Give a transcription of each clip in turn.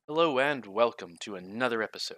Hello and welcome to another episode.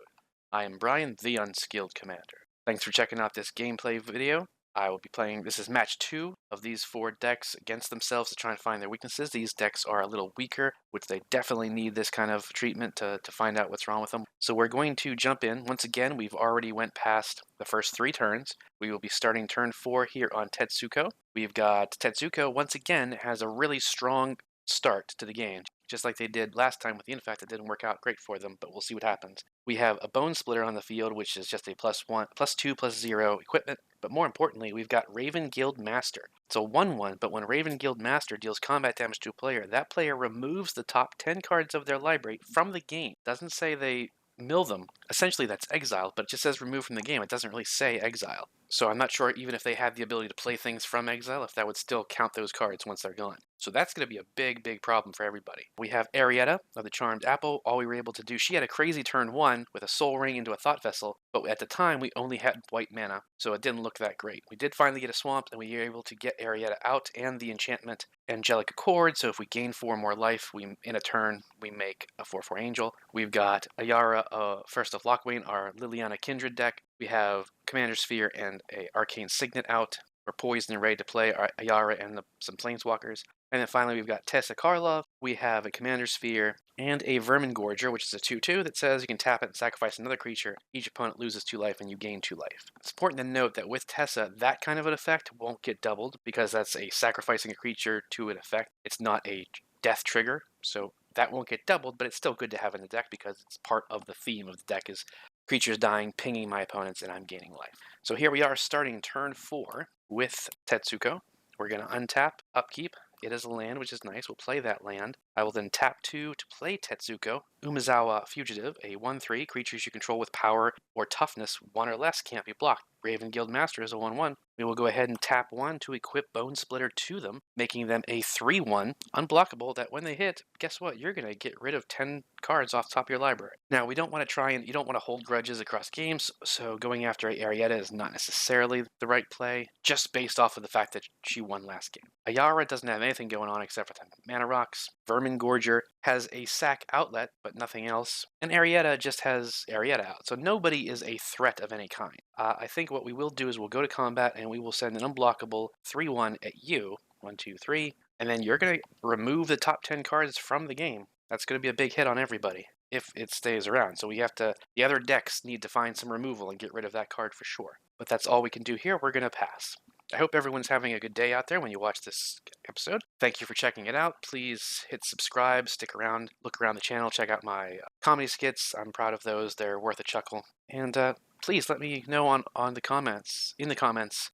I am Brian, the Unskilled Commander. Thanks for checking out this gameplay video. I will be playing, this is match 2 of these 4 decks against themselves to try and find their weaknesses. These decks are a little weaker, which they definitely need this kind of treatment to find out what's wrong with them. So we're going to jump in. Once again, we've already went past the first 3 turns. We will be starting turn 4 here on Tetsuko. We've got Tetsuko, once again, has a really strong start to the game, just like they did last time with the Infect. It didn't work out great for them, but we'll see what happens. We have a Bone Splitter on the field, which is just a +1, +2, +0 equipment, but more importantly, we've got Raven Guild Master. It's a 1/1, but when Raven Guild Master deals combat damage to a player, that player removes the top 10 cards of their library from the game. Doesn't say they mill them. Essentially, that's exiled, but it just says remove from the game. It doesn't really say exile. So I'm not sure even if they had the ability to play things from exile, if that would still count those cards once they're gone. So that's going to be a big problem for everybody. We have Eriette of the Charmed Apple. All we were able to do, she had a crazy turn 1 with a Soul Ring into a Thought Vessel, but at the time we only had white mana, so it didn't look that great. We did finally get a Swamp, and we were able to get Eriette out and the enchantment Angelic Accord, so if we gain 4 more life, in a turn, we make a 4/4 Angel. We've got Ayara, First of Lockwain, our Liliana Kindred deck. We have Commander Sphere and a Arcane Signet out. We're poised and ready to play our Ayara and some Planeswalkers. And then finally, we've got Teysa Karlov. We have a Commander Sphere and a Vermin Gorger, which is a 2/2 that says you can tap it and sacrifice another creature. Each opponent loses 2 life and you gain 2 life. It's important to note that with Teysa, that kind of an effect won't get doubled because that's a sacrificing a creature to an effect. It's not a death trigger, so that won't get doubled, but it's still good to have in the deck because it's part of the theme of the deck is creatures dying, pinging my opponents, and I'm gaining life. So here we are starting turn 4 with Tetsuko. We're going to untap, upkeep. It is a land, which is nice. We'll play that land. I will then tap 2 to play Tetsuko. Umezawa Fugitive, a 1/3. Creatures you control with power or toughness 1 or less can't be blocked. Raven Guild Master is a 1/1. We will go ahead and tap 1 to equip Bone Splitter to them, making them a 3/1 unblockable that when they hit, guess what? You're going to get rid of 10 cards off the top of your library. Now, we don't want to you don't want to hold grudges across games, so going after Eriette is not necessarily the right play, just based off of the fact that she won last game. Ayara doesn't have anything going on except for 10 mana rocks. Vermin Gorger has a sack outlet, but nothing else. And Eriette just has Eriette out, so nobody is a threat of any kind. I think what we will do is we'll go to combat and we will send an unblockable 3/1 at you. 1, 2, 3. And then you're going to remove the top 10 cards from the game. That's going to be a big hit on everybody if it stays around. So the other decks need to find some removal and get rid of that card for sure. But that's all we can do here. We're going to pass. I hope everyone's having a good day out there when you watch this episode. Thank you for checking it out. Please hit subscribe, stick around, look around the channel, check out my comedy skits. I'm proud of those. They're worth a chuckle. And please let me know in the comments,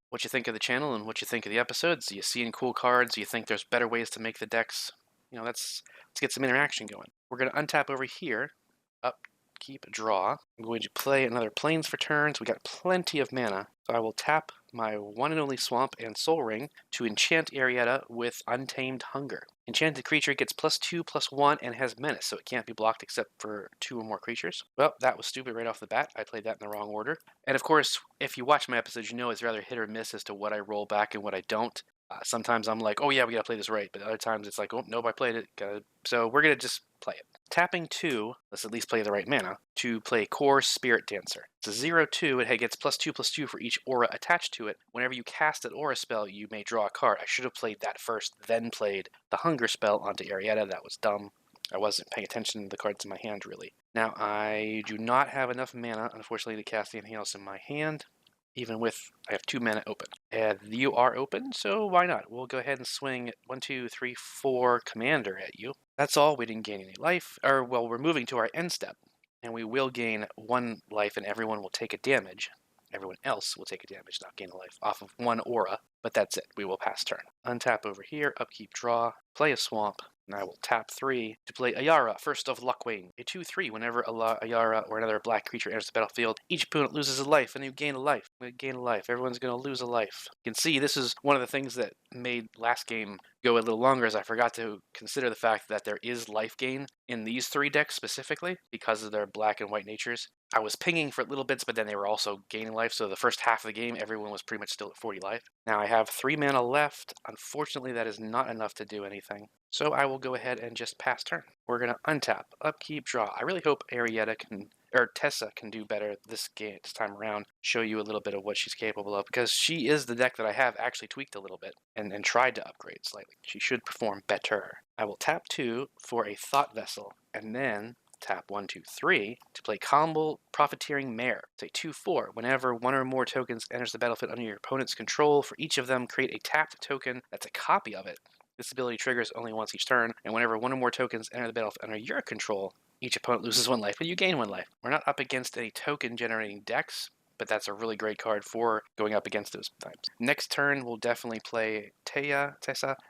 what you think of the channel and what you think of the episodes. Do you see any cool cards? Do you think there's better ways to make the decks? Let's get some interaction going. We're going to untap over here, upkeep, draw. I'm going to play another Plains for turns. We got plenty of mana, so I will tap my one and only Swamp and Soul Ring to enchant Eriette with Untamed Hunger. Enchanted creature gets +2/+1 and has menace, so it can't be blocked except for 2 or more creatures. Well, that was stupid right off the bat. I played that in the wrong order. And of course, if you watch my episodes, you know it's rather hit or miss as to what I roll back and what I don't. Sometimes I'm like, oh yeah, we gotta play this right, but other times it's like, oh nope, I played it. So we're gonna just play it. Tapping 2, let's at least play the right mana, to play Core Spirit Dancer. It's a 0/2, it gets +2/+2 for each aura attached to it. Whenever you cast an aura spell, you may draw a card. I should have played that first, then played the Hunger spell onto Eriette. That was dumb. I wasn't paying attention to the cards in my hand, really. Now, I do not have enough mana, unfortunately, to cast anything else in my hand. Even with, I have 2 mana open. And you are open, so why not? We'll go ahead and swing 1, 2, 3, 4 Commander at you. That's all. We didn't gain any life. We're moving to our end step. And we will gain 1 life and everyone will take a damage. Everyone else will take a damage, not gain a life, off of 1 aura. But that's it. We will pass turn. Untap over here, upkeep, draw, play a Swamp. And I will tap 3 to play Ayara, First of Lockwain. A 2/3, whenever Ayara or another black creature enters the battlefield, each opponent loses a life, and you gain a life. Everyone's going to lose a life. You can see this is one of the things that made last game go a little longer, as I forgot to consider the fact that there is life gain in these 3 decks specifically, because of their black and white natures. I was pinging for little bits, but then they were also gaining life. So the first half of the game, everyone was pretty much still at 40 life. Now I have 3 mana left. Unfortunately, that is not enough to do anything. So I will go ahead and just pass turn. We're going to untap, upkeep, draw. I really hope Eriette or Teysa can do better this time around, show you a little bit of what she's capable of, because she is the deck that I have actually tweaked a little bit and tried to upgrade slightly. She should perform better. I will tap 2 for a Thought Vessel, and then tap 1, 2, 3 to play Combo Profiteering Mare. Say 2/4. Whenever one or more tokens enters the battlefield under your opponent's control, for each of them, create a tapped token that's a copy of it. This ability triggers only once each turn, and whenever one or more tokens enter the battlefield under your control, each opponent loses 1 life, but you gain 1 life. We're not up against any token-generating decks, but that's a really great card for going up against those times. Next turn, we'll definitely play Teysa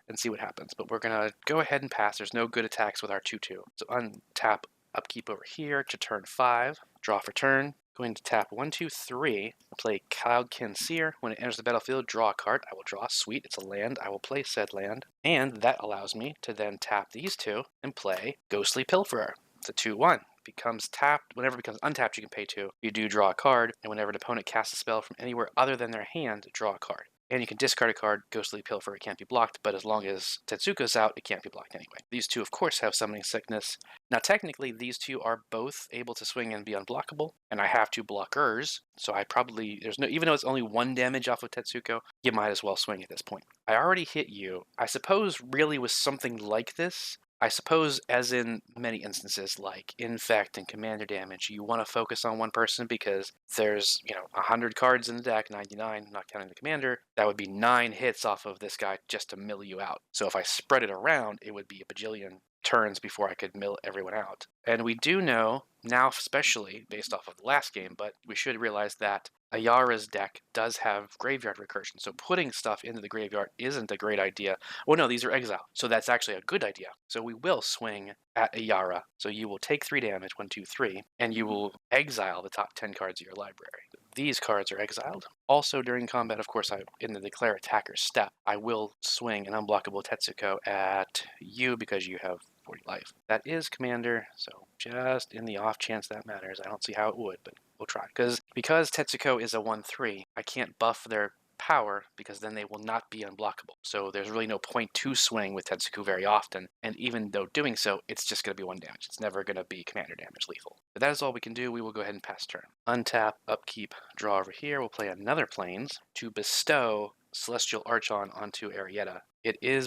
and see what happens, but we're going to go ahead and pass. There's no good attacks with our 2/2. So untap, upkeep over here to turn 5, draw for turn. Going to tap 1, 2, 3, play Cloudkin Seer. When it enters the battlefield, draw a card. I will draw. Sweet, it's a land. I will play said land. And that allows me to then tap these 2 and play Ghostly Pilferer. It's a 2/1. Becomes tapped. Whenever it becomes untapped, you can pay 2. You do draw a card, and whenever an opponent casts a spell from anywhere other than their hand, draw a card. And you can discard a card. Ghostly Pilferer can't be blocked, but as long as Tetsuko's out, it can't be blocked anyway. These 2, of course, have Summoning Sickness. Now, technically, these 2 are both able to swing and be unblockable, and I have 2 blockers, so I probably, even though it's only 1 damage off of Tetsuko, you might as well swing at this point. I already hit you. I suppose really with something like this, I suppose, as in many instances, like Infect and Commander damage, you want to focus on one person because there's, 100 cards in the deck, 99, not counting the Commander. That would be 9 hits off of this guy just to mill you out. So if I spread it around, it would be a bajillion turns before I could mill everyone out. And we do know, now especially based off of the last game, but we should realize that Ayara's deck does have graveyard recursion, so putting stuff into the graveyard isn't a great idea. Well, no, these are exile, so that's actually a good idea. So we will swing at Ayara. So you will take 3 damage, 1, 2, 3, and you will exile the top 10 cards of your library. These cards are exiled. Also during combat, of course, in the declare attacker step, I will swing an unblockable Tetsuko at you because you have 40 life. That is Commander, so just in the off chance that matters, I don't see how it would, but we'll try. Because Tetsuko is a 1/3, I can't buff their power because then they will not be unblockable. So there's really no point to swing with Tetsuko very often, and even though doing so, it's just going to be 1 damage. It's never going to be Commander damage lethal. But that is all we can do. We will go ahead and pass turn. Untap, upkeep, draw over here. We'll play another Plains to bestow Celestial Archon onto Eriette.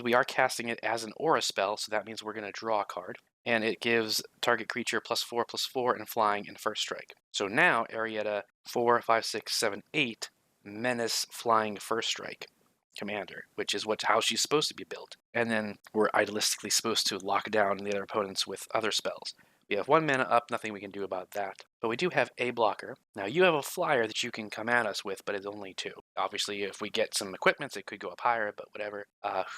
We are casting it as an aura spell, so that means we're going to draw a card. And it gives target creature +4/+4 and flying in first strike. So now Eriette 4, 5, 6, 7, 8 menace flying first strike commander, which is how she's supposed to be built. And then we're idealistically supposed to lock down the other opponents with other spells. We have 1 mana up, nothing we can do about that. But we do have a blocker. Now you have a flyer that you can come at us with, but it's only 2. Obviously, if we get some equipments, it could go up higher, but whatever.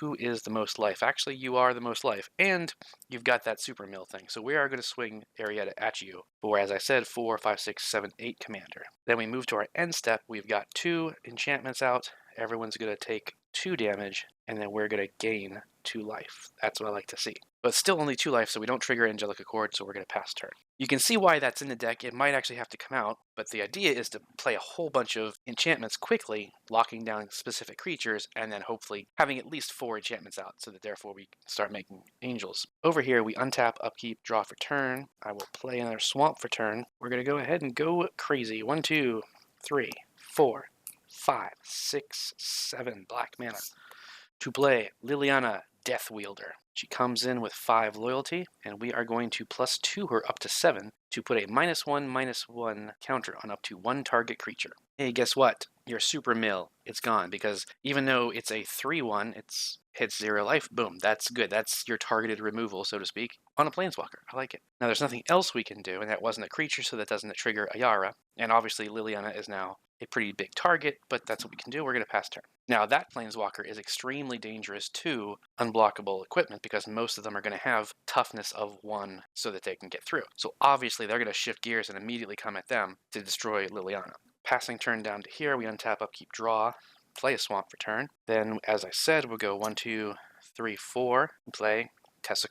Who is the most life? Actually, you are the most life. And you've got that super mill thing. So we are going to swing Eriette at you for, as I said, 4, 5, 6, 7, 8 commander. Then we move to our end step. We've got 2 enchantments out. Everyone's going to take 2 damage, and then we're going to gain 2 life. That's what I like to see. But still only 2 life, so we don't trigger Angelic Accord, so we're going to pass turn. You can see why that's in the deck. It might actually have to come out, but the idea is to play a whole bunch of enchantments quickly, locking down specific creatures, and then hopefully having at least 4 enchantments out, so that therefore we can start making angels. Over here, we untap, upkeep, draw for turn. I will play another Swamp for turn. We're going to go ahead and go crazy. 1, 2, 3, 4, 5, 6, 7 black mana to play Liliana Death Wielder. She comes in with 5 loyalty, and we are going to +2 her up to 7 to put a -1/-1 counter on up to 1 target creature. Hey, guess what? Your super mill, it's gone, because even though it's a 3/1, it's hits 0 life. Boom, that's good. That's your targeted removal, so to speak, on a Planeswalker. I like it. Now, there's nothing else we can do, and that wasn't a creature, so that doesn't trigger Ayara. And obviously, Liliana is now a pretty big target, but that's what we can do. We're going to pass turn. Now, that Planeswalker is extremely dangerous to unblockable equipment because most of them are going to have toughness of 1 so that they can get through. So obviously, they're going to shift gears and immediately come at them to destroy Liliana. Passing turn down to here, we untap, upkeep, draw, play a Swamp for turn. Then, as I said, we'll go 1, 2, 3, 4, play Teysa,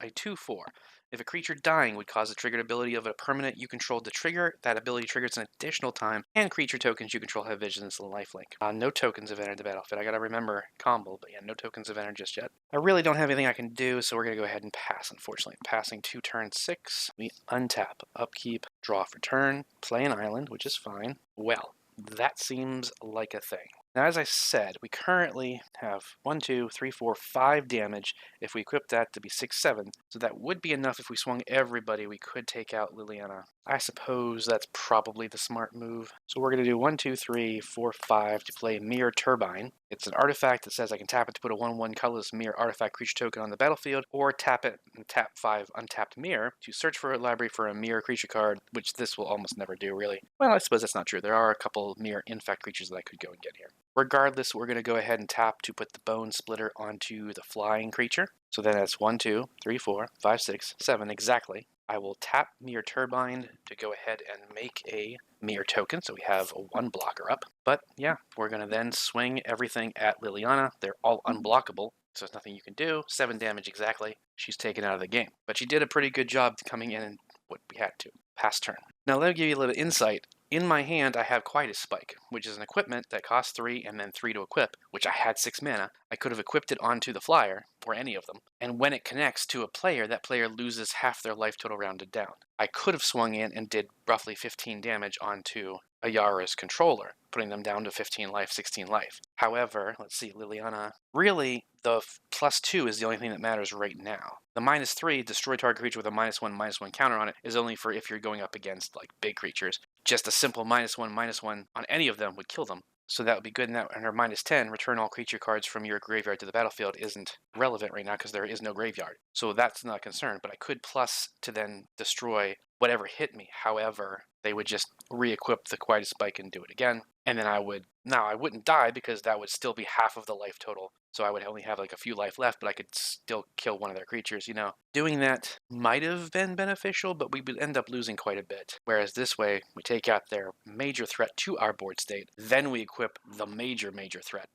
a 2/4. If a creature dying would cause a triggered ability of a permanent you control to trigger, that ability triggers an additional time, and creature tokens you control have vigilance and lifelink. No tokens have entered the battlefield. I gotta remember combo, but yeah, no tokens have entered just yet. I really don't have anything I can do, so we're gonna go ahead and pass, unfortunately. Passing to turn 6, we untap, upkeep, draw for turn, play an island, which is fine. Well, that seems like a thing. Now, as I said, we currently have 1, 2, 3, 4, 5 damage. If we equip that to be 6, 7, so that would be enough if we swung everybody. We could take out Liliana. I suppose that's probably the smart move. So we're going to do 1, 2, 3, 4, 5 to play Mirror Turbine. It's an artifact that says I can tap it to put a 1/1 colorless mirror artifact creature token on the battlefield, or tap it and tap 5 untapped mirror to search for a library for a mirror creature card, which this will almost never do, really. Well, I suppose that's not true. There are a couple mirror infect creatures that I could go and get here. Regardless, we're going to go ahead and tap to put the Bone Splitter onto the flying creature. So then that's 1, 2, 3, 4, 5, 6, 7 exactly. I will tap Mirror Turbine to go ahead and make a mirror token, so we have a 1 blocker up. But yeah, we're going to then swing everything at Liliana. They're all unblockable, so there's nothing you can do. 7 damage exactly. She's taken out of the game. But she did a pretty good job coming in and what we had to. Pass turn. Now let me give you a little insight. In my hand, I have Quietus Spike, which is an equipment that costs 3 and then 3 to equip, which I had 6 mana. I could have equipped it onto the flyer, or any of them, and when it connects to a player, that player loses half their life total rounded down. I could have swung in and did roughly 15 damage onto Ayara's controller, putting them down to 15 life, 16 life. However, let's see, Liliana, really, the +2 is the only thing that matters right now. The -3, destroy target creature with a -1/-1 counter on it, is only for if you're going up against, like, big creatures. Just a simple -1/-1 on any of them would kill them. So that would be good. And her -10, return all creature cards from your graveyard to the battlefield, isn't relevant right now because there is no graveyard. So that's not a concern. But I could plus to then destroy whatever hit me. However, they would just re-equip the Quietus Spike and do it again. And then I wouldn't die because that would still be half of the life total. So I would only have like a few life left, but I could still kill one of their creatures, you know. Doing that might have been beneficial, but we would end up losing quite a bit. Whereas this way, we take out their major threat to our board state, then we equip the major threat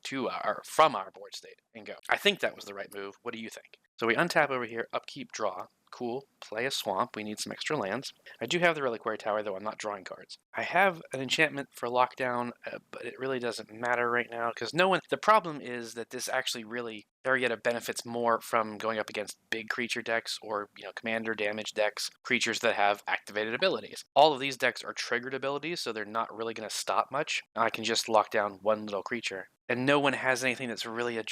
from our board state and go. I think that was the right move. What do you think? So we untap over here, upkeep, draw. Cool. Play a swamp. We need some extra lands. I do have the Reliquary Tower, though I'm not drawing cards. I have an enchantment for lockdown, but it really doesn't matter right now because the problem is that this actually really, Eriette benefits more from going up against big creature decks or, commander damage decks, creatures that have activated abilities. All of these decks are triggered abilities, so they're not really going to stop much. I can just lock down one little creature. And no one has anything that's really a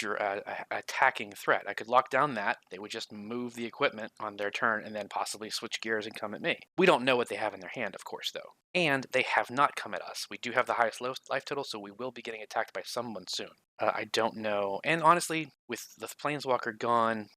attacking threat. I could lock down that. They would just move the equipment on their turn and then possibly switch gears and come at me. We don't know what they have in their hand, of course, though. And they have not come at us. We do have the highest life total, so we will be getting attacked by someone soon. I don't know. And honestly, with the Planeswalker gone,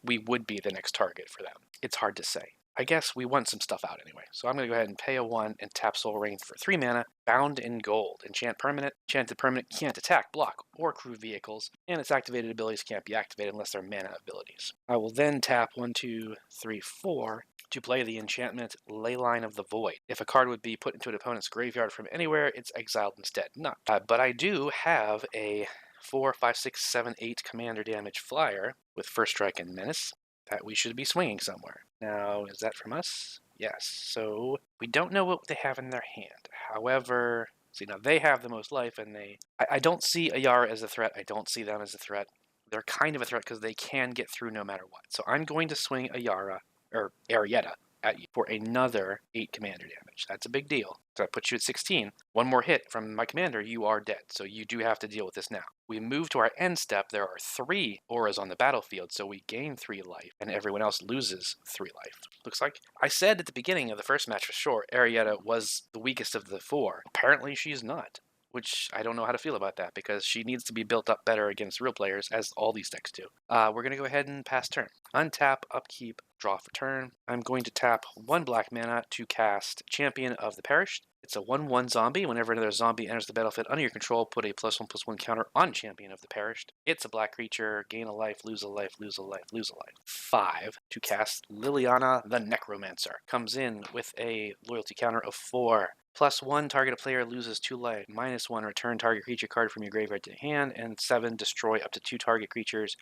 we would be the next target for them. It's hard to say. I guess we want some stuff out anyway. So I'm going to go ahead and pay a 1 and tap Soul Ring for 3 mana. Bound in Gold. Enchant permanent. Enchanted permanent can't attack, block, or crew vehicles, and its activated abilities can't be activated unless they're mana abilities. I will then tap 1, 2, 3, 4 to play the enchantment Leyline of the Void. If a card would be put into an opponent's graveyard from anywhere, it's exiled instead. Not. But I do have a 4, 5, 6, 7, 8 commander damage flyer with First Strike and Menace that we should be swinging somewhere. Now, is that from us? Yes. So we don't know what they have in their hand. However, see, now they have the most life, and I don't see Ayara as a threat. I don't see them as a threat. They're kind of a threat because they can get through no matter what. So I'm going to swing Ayara, or Eriette, at you for another 8 commander damage. That's a big deal. So that puts you at 16. One more hit from my commander, you are dead. So you do have to deal with this now. We move to our end step. There are 3 auras on the battlefield, so we gain 3 life, and everyone else loses 3 life. Looks like I said at the beginning of the first match for sure, Eriette was the weakest of the 4. Apparently she's not, which I don't know how to feel about that because she needs to be built up better against real players, as all these decks do. We're going to go ahead and pass turn. Untap, upkeep, draw for turn. I'm going to tap 1 black mana to cast Champion of the Perished. It's a 1/1 zombie. Whenever another zombie enters the battlefield under your control, put a +1/+1 counter on Champion of the Perished. It's a black creature. Gain a life, lose a life, lose a life, lose a life. 5 to cast Liliana the Necromancer. Comes in with a loyalty counter of 4. +1, target a player loses 2 life. -1, return target creature card from your graveyard to hand. And 7, destroy up to 2 target creatures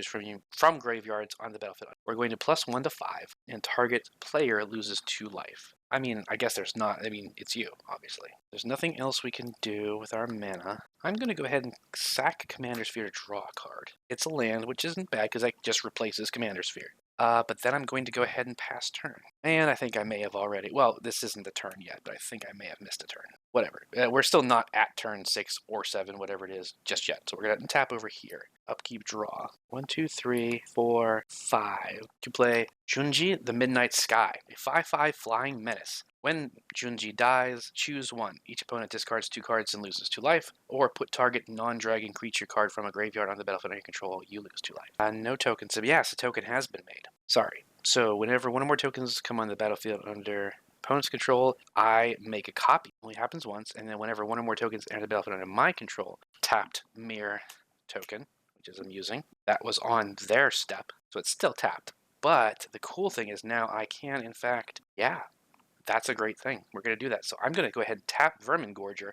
from graveyards on the battlefield. We're going to +1 to 5, and target player loses 2 life. I mean, I guess there's not, I mean, it's you, obviously. There's nothing else we can do with our mana. I'm going to go ahead and sack Commander Sphere to draw a card. It's a land, which isn't bad because that just replaces Commander Sphere. But then I'm going to go ahead and pass turn. And I think I may have already, well, this isn't the turn yet, but I think I may have missed a turn. Whatever. We're still not at turn 6 or 7, whatever it is, just yet. So we're going to tap over here. Upkeep, draw. 1, 2, 3, 4, 5. To play Junji, the Midnight Sky, a 5/5 flying menace. When Junji dies, choose 1. Each opponent discards 2 cards and loses 2 life, or put target non-dragon creature card from a graveyard on the battlefield under your control, you lose 2 life. No tokens. So yes, a token has been made. Sorry. So whenever one or more tokens come on the battlefield under opponent's control, I make a copy. It only happens once, and then whenever one or more tokens enter the battlefield under my control, tapped mirror token, which is amusing. That was on their step, so it's still tapped. But the cool thing is now I can, in fact, that's a great thing. We're going to do that. So I'm going to go ahead and tap Vermin Gorger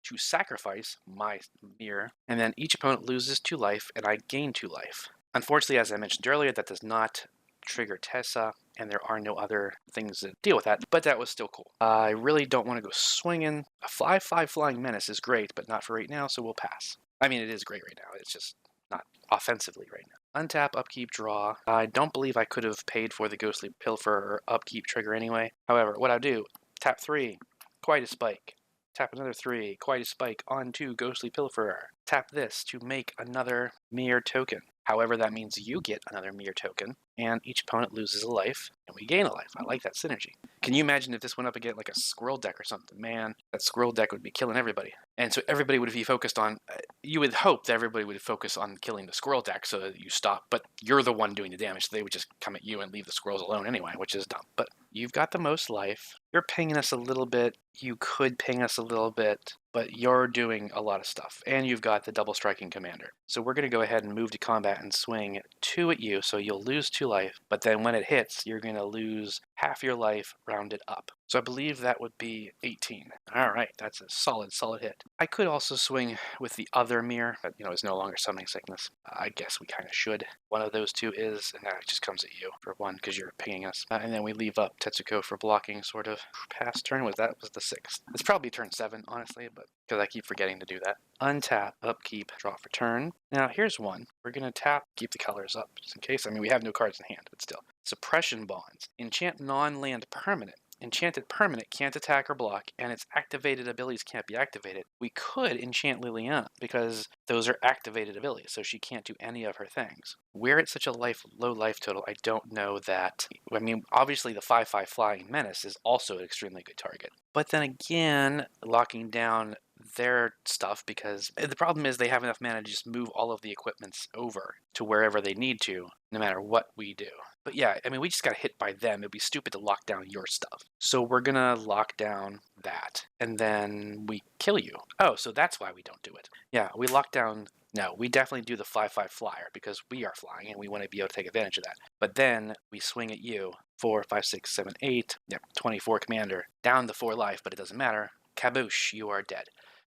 to sacrifice my mirror, and then each opponent loses 2 life, and I gain 2 life. Unfortunately, as I mentioned earlier, that does not trigger Teysa, and there are no other things that deal with that, but that was still cool. I really don't want to go swinging. A 5/5 Flying Menace is great, but not for right now, so we'll pass. I mean, it is great right now. It's just not offensively right now. Untap, upkeep, draw. I don't believe I could have paid for the Ghostly Pilfer or upkeep trigger anyway. However, what I do, tap 3, quite a spike. Tap another 3, quite a spike, onto Ghostly Pilferer. Tap this to make another mirror token. However, that means you get another mirror token, and each opponent loses a life, and we gain a life. I like that synergy. Can you imagine if this went up against like a squirrel deck or something? Man, that squirrel deck would be killing everybody. And so everybody would be focused on, you would hope that everybody would focus on killing the squirrel deck so that you stop, but you're the one doing the damage, so they would just come at you and leave the squirrels alone anyway, which is dumb. But you've got the most life. You're pinging us a little bit. You could ping us a little bit, but you're doing a lot of stuff. And you've got the double striking commander. So we're going to go ahead and move to combat and swing 2 at you, so you'll lose 2 life, but then when it hits, you're going to lose half your life rounded up. So I believe that would be 18. All right, that's a solid hit. I could also swing with the other mirror that, is no longer summoning sickness. I guess we kind of should. One of those 2 is, and that just comes at you for 1 because you're pinging us. And then we leave up Tetsuko for blocking, sort of. Past turn, that was the 6th. It's probably turn 7, honestly, but because I keep forgetting to do that. Untap, upkeep, draw for turn. Now here's one. We're going to tap, keep the colors up just in case. I mean, we have no cards in hand, but still. Suppression Bonds. Enchant non-land permanent. Enchanted permanent can't attack or block, and its activated abilities can't be activated. We could enchant Liliana, because those are activated abilities, so she can't do any of her things. We're at such a low life total, I don't know that... I mean, obviously the 5/5 Flying Menace is also an extremely good target. But then again, locking down their stuff, because the problem is they have enough mana to just move all of the equipments over to wherever they need to, no matter what we do. But yeah, I mean, we just got hit by them. It'd be stupid to lock down your stuff. So we're gonna lock down that, and then we kill you. Oh, so that's why we don't do it. Yeah, we lock down... No, we definitely do the 5/5 flyer, because we are flying, and we want to be able to take advantage of that. But then we swing at you. 4, 5, 6, 7, 8. Yep, 24 commander. Down to 4 life, but it doesn't matter. Kaboosh, you are dead.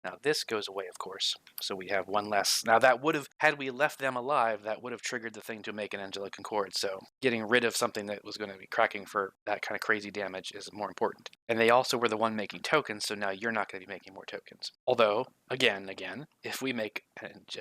Now this goes away, of course, so we have 1 less. Now that would have, had we left them alive, that would have triggered the thing to make an Angelic Concord, so getting rid of something that was going to be cracking for that kind of crazy damage is more important. And they also were the one making tokens, so now you're not going to be making more tokens. Although, again, if we make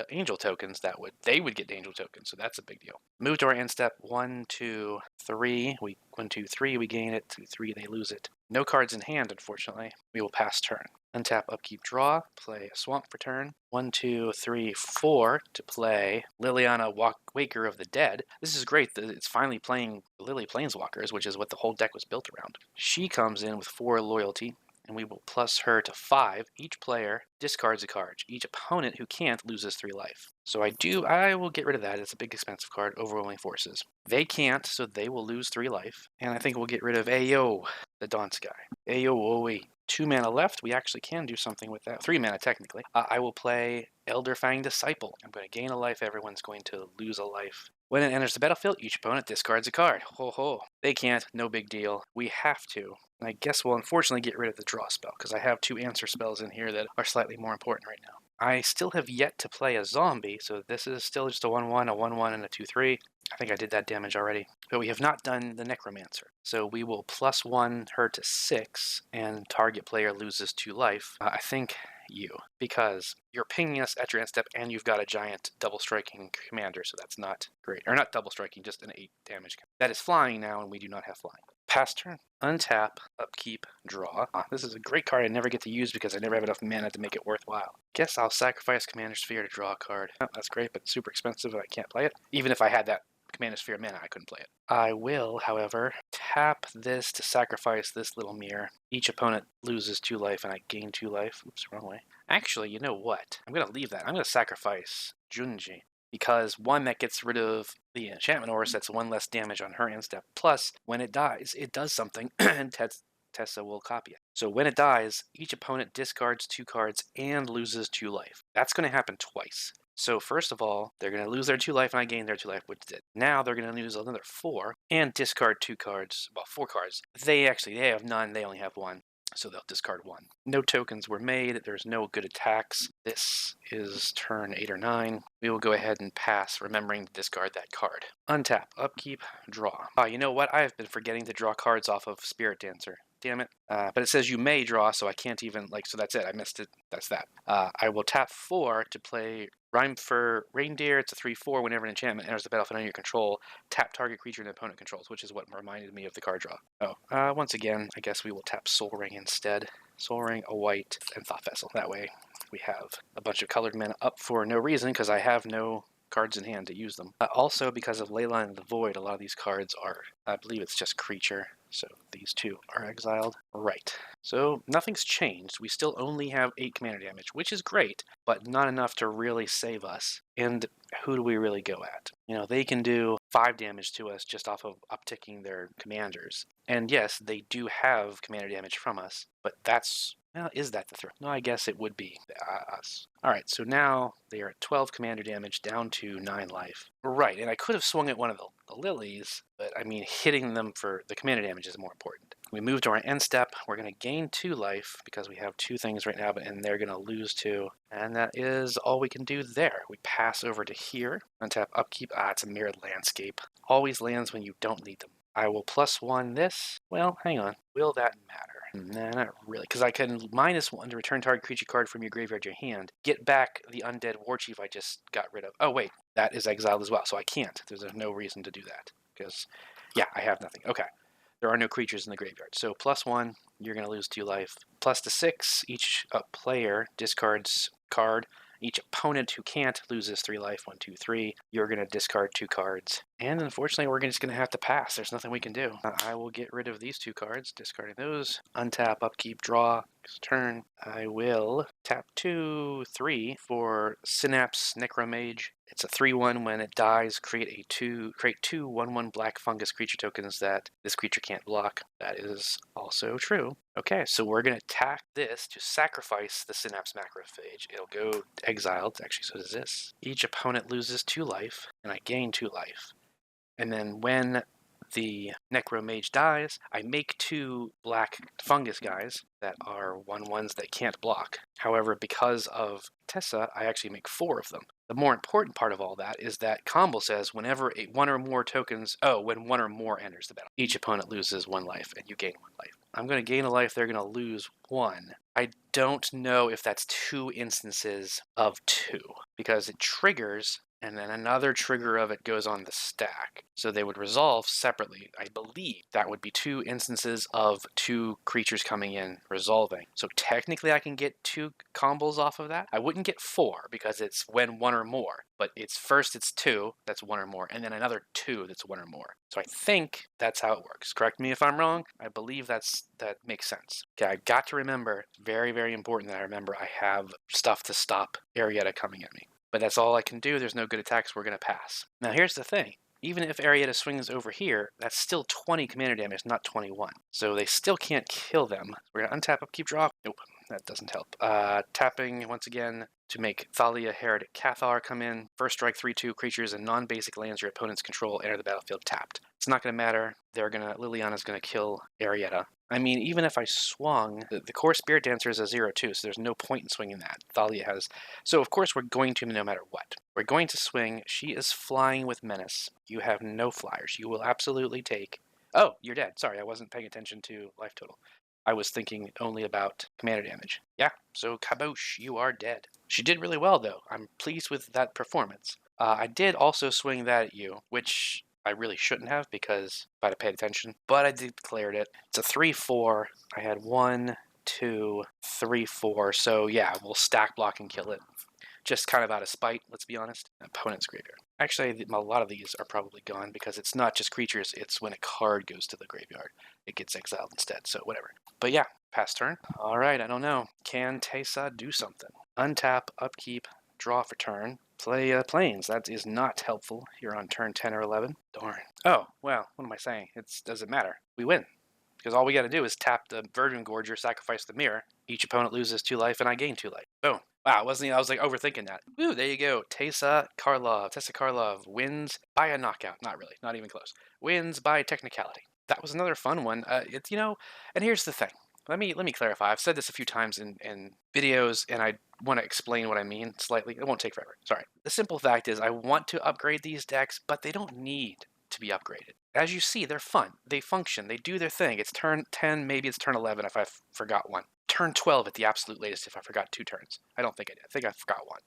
angel tokens, they would get angel tokens, so that's a big deal. Move to our end step. 1, 2, 3. 1, 2, 3, we gain it. 2, 3, they lose it. No cards in hand, unfortunately. We will pass turn. Untap, upkeep, draw. Play a swamp for turn. 1, 2, 3, 4 to play Liliana, Waker of the Dead. This is great that it's finally playing Lily Planeswalkers, which is what the whole deck was built around. She comes in with 4 loyalty, and we will plus her to 5. Each player discards a card. Each opponent who can't loses 3 life. So I will get rid of that. It's a big expensive card, Overwhelming Forces. They can't, so they will lose 3 life. And I think we'll get rid of Ayo, the Daunt guy. Ayo, Oe. 2 mana left. We actually can do something with that. 3 mana, technically. I will play Elder Fang Disciple. I'm going to gain a life. Everyone's going to lose a life. When it enters the battlefield, each opponent discards a card. Ho ho. They can't, no big deal. We have to. And I guess we'll unfortunately get rid of the draw spell, because I have 2 answer spells in here that are slightly more important right now. I still have yet to play a zombie, so this is still just a 1-1, a 1-1, and a 2-3. I think I did that damage already. But we have not done the Necromancer. So we will +1 her to 6, and target player loses 2 life. I think you, because you're pinging us at your end step, and you've got a giant double striking commander, so that's not great. Or not double striking, just an 8 damage. That is flying now, and we do not have flying. Pass turn, untap, upkeep, draw. This is a great card I never get to use because I never have enough mana to make it worthwhile. Guess I'll sacrifice Commander Sphere to draw a card. Oh, that's great, but it's super expensive and I can't play it. Even if I had that Commander Sphere mana, I couldn't play it. I will, however, tap this to sacrifice this little mirror. Each opponent loses 2 life and I gain 2 life. Oops, wrong way. Actually, you know what? I'm going to leave that. I'm going to sacrifice Junji. Because one, that gets rid of the enchantment aura, that's 1 less damage on her instep. Plus, when it dies, it does something, and Teysa will copy it. So when it dies, each opponent discards 2 cards and loses 2 life. That's going to happen twice. So first of all, they're going to lose their 2 life, and I gain their 2 life, which did. Now they're going to lose another 4 and discard 2 cards. Well, 4 cards. They have none. They only have 1. So they'll discard 1. No tokens were made. There's no good attacks. This is turn 8 or 9. We will go ahead and pass, remembering to discard that card. Untap, upkeep, draw. You know what? I have been forgetting to draw cards off of Spirit Dancer. Damn it. But it says you may draw, so I can't even, so that's it. I missed it. That's that. I will tap 4 to play Rhyme for Reindeer. It's a 3-4. Whenever an enchantment enters the battlefield under your control, tap target creature an opponent controls, which is what reminded me of the card draw. Once again, I guess we will tap Soul Ring instead. Soul Ring, a white, and Thought Vessel. That way we have a bunch of colored mana up for no reason, because I have no cards in hand to use them. Also, because of Leyline of the Void, a lot of these cards are, I believe it's just creature, so these 2 are exiled. Right. So nothing's changed. We still only have 8 commander damage, which is great, but not enough to really save us. And who do we really go at? They can do 5 damage to us just off of upticking their commanders. And yes, they do have commander damage from us, but that's... Well, is that the threat? No, I guess it would be us. Alright, so now they are at 12 commander damage, down to 9 life. Right, and I could have swung at one of the lilies, but I mean, hitting them for the commander damage is more important. We move to our end step. We're going to gain 2 life, because we have 2 things right now, and they're going to lose 2. And that is all we can do there. We pass over to here, untap upkeep. It's a mirrored landscape. Always lands when you don't need them. I will +1 this. Well, hang on. Will that matter? Nah, not really, because I can -1 to return target creature card from your graveyard to your hand. Get back the undead war chief I just got rid of. Oh, wait, that is exiled as well, so I can't. There's no reason to do that, because, yeah, I have nothing. Okay, there are no creatures in the graveyard. So +1, you're going to lose 2 life. +6, each player discards card. Each opponent who can't loses 3 life. 1, 2, 3. You're going to discard 2 cards. And unfortunately, we're just going to have to pass. There's nothing we can do. I will get rid of these 2 cards, discarding those. Untap, upkeep, draw. Turn. I will tap 2, 3 for Synapse Necromage. It's a 3-1. When it dies, create 2 1/1 black fungus creature tokens that this creature can't block. That is also true. Okay, so we're going to attack this to sacrifice the Synapse Macrophage. It'll go exiled. Actually, so does this. Each opponent loses 2 life, and I gain 2 life. And then when the Necromage dies, I make 2 black fungus guys that are 1/1s that can't block. However, because of Teysa, I actually make 4 of them. The more important part of all that is that combo says whenever when 1 or more enters the battle, each opponent loses 1 life, and you gain 1 life. I'm going to gain a life, they're going to lose 1. I don't know if that's 2 instances of 2, because it triggers, and then another trigger of it goes on the stack. So they would resolve separately. I believe that would be 2 instances of 2 creatures coming in resolving. So technically I can get 2 combos off of that. I wouldn't get 4 because it's when 1 or more. But it's 2, that's 1 or more, and then another 2 that's 1 or more. So I think that's how it works. Correct me if I'm wrong. I believe that makes sense. Okay, I got to remember, very, very important that I remember I have stuff to stop Eriette coming at me. But that's all I can do. There's no good attacks. We're going to pass. Now, here's the thing. Even if Eriette swings over here, that's still 20 commander damage, not 21. So they still can't kill them. We're going to untap, upkeep, draw. Nope. that doesn't help. Tapping once again to make Thalia, Heretic, Cathar come in. First strike 3/2 creatures and non-basic lands your opponents control enter the battlefield tapped. It's not going to matter. Liliana's going to kill Eriette. I mean, even if I swung, the core Spirit Dancer is a 0/2, so there's no point in swinging that. Thalia has. So, of course, we're going to no matter what. We're going to swing. She is flying with Menace. You have no flyers. You will absolutely take. Oh, you're dead. Sorry, I wasn't paying attention to life total. I was thinking only about commander damage. Yeah, so kabosh, you are dead. She did really well, though. I'm pleased with that performance. I did also swing that at you, which I really shouldn't have because if I'd have paid attention, but I declared it. It's a 3/4. I had 1, 2, 3, 4. So yeah, we'll stack block and kill it. Just kind of out of spite, let's be honest. Opponent's graveyard. Actually, a lot of these are probably gone because it's not just creatures, it's when a card goes to the graveyard. It gets exiled instead, so whatever. But yeah, pass turn. All right, I don't know. Can Teysa do something? Untap, upkeep, draw for turn. Play planes. That is not helpful here on turn 10 or 11. Darn. Oh, well, what am I saying? It doesn't matter. We win. Because all we got to do is tap the Verdant Gorger, sacrifice the mirror. Each opponent loses 2 life, and I gain 2 life. Boom. Wow, I was like overthinking that. Woo, there you go. Teysa Karlov wins by a knockout. Not really, not even close. Wins by technicality. That was another fun one. It's and here's the thing. Let me clarify. I've said this a few times in videos, and I want to explain what I mean slightly. It won't take forever. Sorry. The simple fact is I want to upgrade these decks, but they don't need to be upgraded. As you see, they're fun. They function. They do their thing. It's turn 10, maybe it's turn 11 if I forgot one. Turn 12 at the absolute latest if I forgot 2 turns. I don't think I did. I think I forgot 1.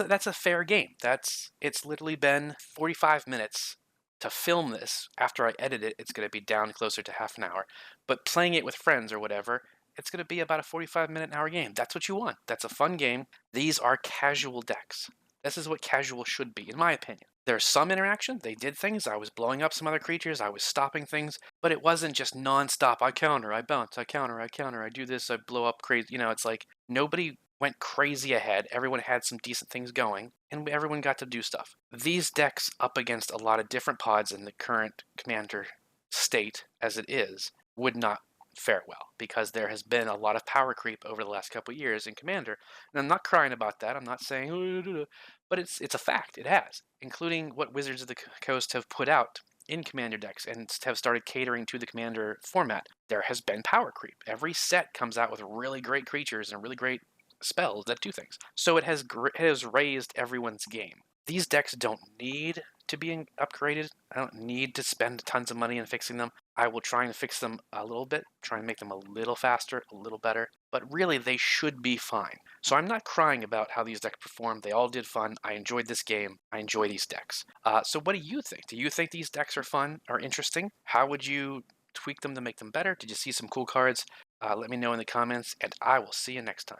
That's a fair game. It's literally been 45 minutes to film this. After I edit it, it's going to be down closer to half an hour. But playing it with friends or whatever, it's going to be about a 45-minute hour game. That's what you want. That's a fun game. These are casual decks. This is what casual should be, in my opinion. There's some interaction. They did things. I was blowing up some other creatures. I was stopping things. But it wasn't just non-stop. I counter, I bounce, I counter, I counter, I do this, I blow up crazy. It's like nobody went crazy ahead. Everyone had some decent things going, and everyone got to do stuff. These decks up against a lot of different pods in the current Commander state as it is would not fare well because there has been a lot of power creep over the last couple of years in Commander. And I'm not crying about that. I'm not saying, but it's a fact. It has, including what Wizards of the Coast have put out in Commander decks and have started catering to the Commander format. There has been power creep. Every set comes out with really great creatures and really great spells that do things. So it has raised everyone's game. These decks don't need to be upgraded. I don't need to spend tons of money in fixing them. I will try and fix them a little bit, try and make them a little faster, a little better, but really they should be fine. So I'm not crying about how these decks perform. They all did fun. I enjoyed this game. I enjoy these decks. So what do you think? Do you think these decks are fun, are interesting? How would you tweak them to make them better? Did you see some cool cards? Let me know in the comments, and I will see you next time.